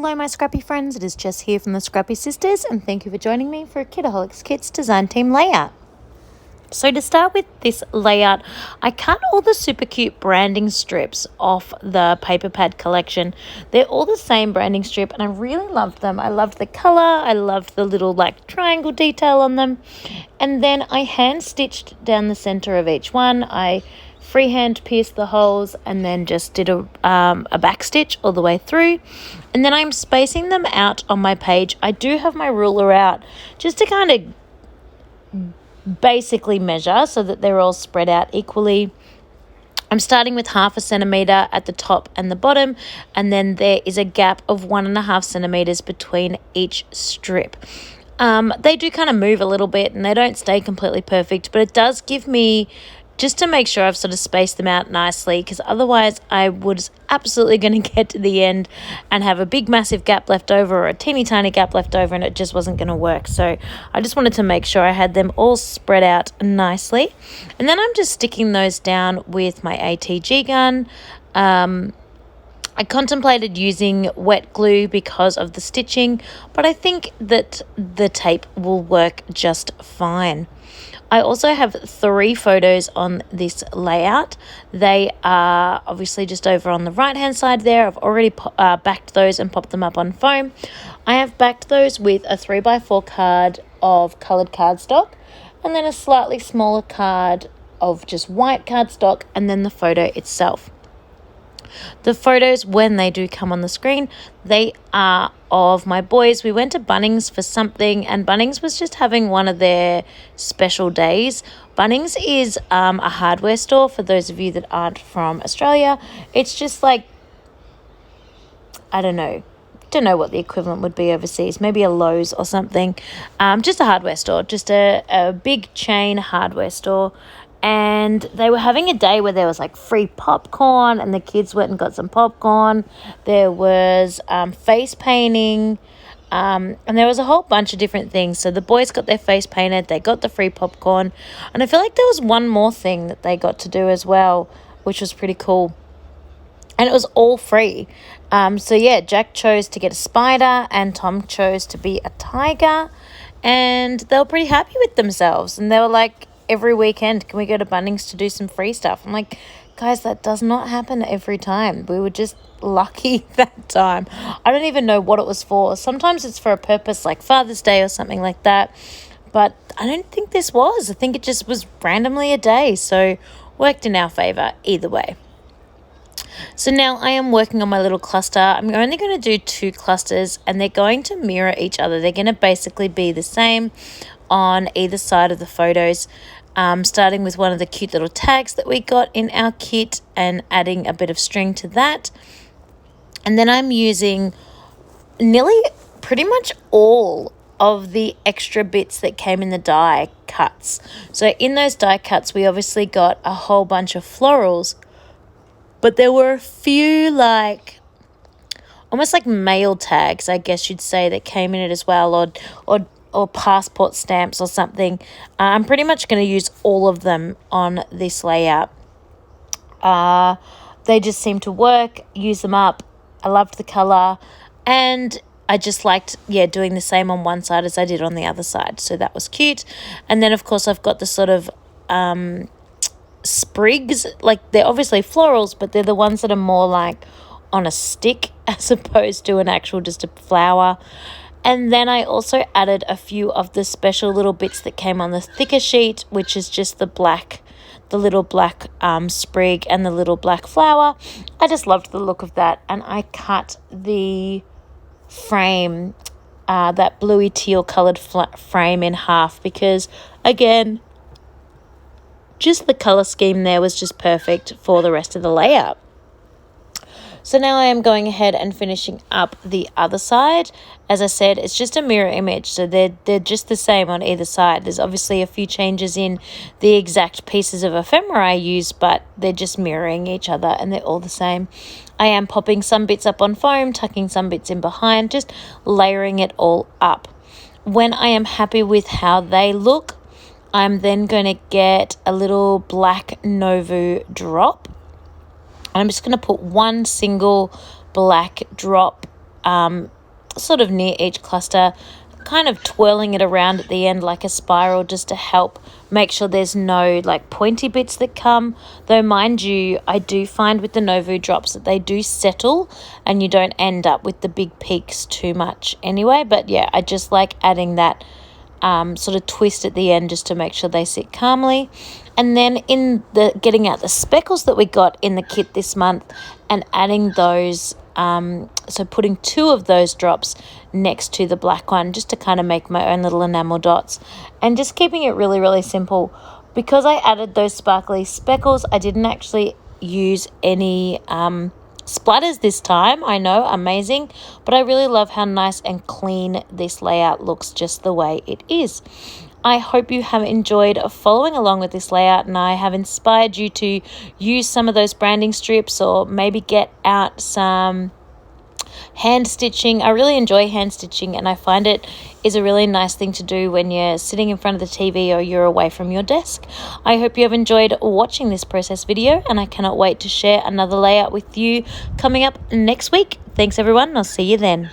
Hello my scrappy friends, it is Jess here from the Scrappy Sisters and thank you for joining me for a Kitaholic Kits design team layout. So to start with this layout, I cut all the super cute branding strips off the paper pad collection. They're all the same branding strip and I really loved them. I loved the colour, I loved the little triangle detail on them. And then I hand stitched down the centre of each one. I freehand pierced the holes and then just did a back stitch all the way through, and then I'm spacing them out on my page. I do have my ruler out just to kind of basically measure so that they're all spread out equally. I'm starting with 1/2 centimetre at the top and the bottom, and then there is a gap of 1.5 centimetres between each strip. They do kind of move a little bit and they don't stay completely perfect, but it does give me, just to make sure I've sort of spaced them out nicely, because otherwise I was absolutely going to get to the end and have a big massive gap left over or a teeny tiny gap left over and it just wasn't going to work. So I just wanted to make sure I had them all spread out nicely. And then I'm just sticking those down with my ATG gun. I contemplated using wet glue because of the stitching, but I think that the tape will work just fine. I also have 3 photos on this layout. They are obviously just over on the right hand side there. I've already backed those and popped them up on foam. I have backed those with a 3x4 card of coloured cardstock and then a slightly smaller card of just white cardstock and then the photo itself. The photos, when they do come on the screen, they are of my boys. We went to Bunnings for something and Bunnings was just having one of their special days. Bunnings is a hardware store for those of you that aren't from Australia. It's just like, I don't know what the equivalent would be overseas, maybe a Lowe's or something. Just a hardware store, just a big chain hardware store. And they were having a day where there was free popcorn and the kids went and got some popcorn. There was face painting and there was a whole bunch of different things. So the boys got their face painted, they got the free popcorn, and I feel like there was one more thing that they got to do as well, which was pretty cool. And it was all free. So yeah, Jack chose to get a spider and Tom chose to be a tiger, and they were pretty happy with themselves. And they were like, every weekend, can we go to Bunnings to do some free stuff? I'm like, guys, that does not happen every time. We were just lucky that time. I don't even know what it was for. Sometimes it's for a purpose like Father's Day or something like that. But I don't think this was. I think it just was randomly a day. So worked in our favour either way. So now I am working on my little cluster. I'm only going to do 2 clusters and they're going to mirror each other. They're going to basically be the same on either side of the photos, starting with one of the cute little tags that we got in our kit and adding a bit of string to that. And then I'm using pretty much all of the extra bits that came in the die cuts. So in those die cuts, we obviously got a whole bunch of florals, but there were a few almost like mail tags, I guess you'd say, that came in it as well, or passport stamps or something. I'm pretty much going to use all of them on this layout. They just seem to work, use them up. I loved the colour and I just liked, doing the same on one side as I did on the other side. So that was cute. And then, of course, I've got the sort of sprigs. They're obviously florals, but they're the ones that are more on a stick as opposed to an actual just a flower. And then I also added a few of the special little bits that came on the thicker sheet, which is just the little black sprig and the little black flower. I just loved the look of that. And I cut the frame, that bluey teal coloured frame, in half because, again, just the colour scheme there was just perfect for the rest of the layout. So now I am going ahead and finishing up the other side. As I said, it's just a mirror image, so they're just the same on either side. There's obviously a few changes in the exact pieces of ephemera I use, but they're just mirroring each other and they're all the same. I am popping some bits up on foam, tucking some bits in behind, just layering it all up. When I am happy with how they look, I'm then going to get a little black Novu drop. I'm just going to put one single black drop sort of near each cluster, kind of twirling it around at the end like a spiral just to help make sure there's no like pointy bits that come. Though mind you, I do find with the Novu drops that they do settle and you don't end up with the big peaks too much anyway. But yeah, I just like adding that sort of twist at the end just to make sure they sit calmly. And then in the getting out the speckles that we got in the kit this month and adding those, so putting 2 of those drops next to the black one just to kind of make my own little enamel dots, and just keeping it really, really simple. Because I added those sparkly speckles, I didn't actually use any splatters this time. I know, amazing, but I really love how nice and clean this layout looks just the way it is. I hope you have enjoyed following along with this layout, and I have inspired you to use some of those branding strips or maybe get out some hand stitching. I really enjoy hand stitching, and I find it is a really nice thing to do when you're sitting in front of the TV or you're away from your desk. I hope you have enjoyed watching this process video, and I cannot wait to share another layout with you coming up next week. Thanks everyone, and I'll see you then.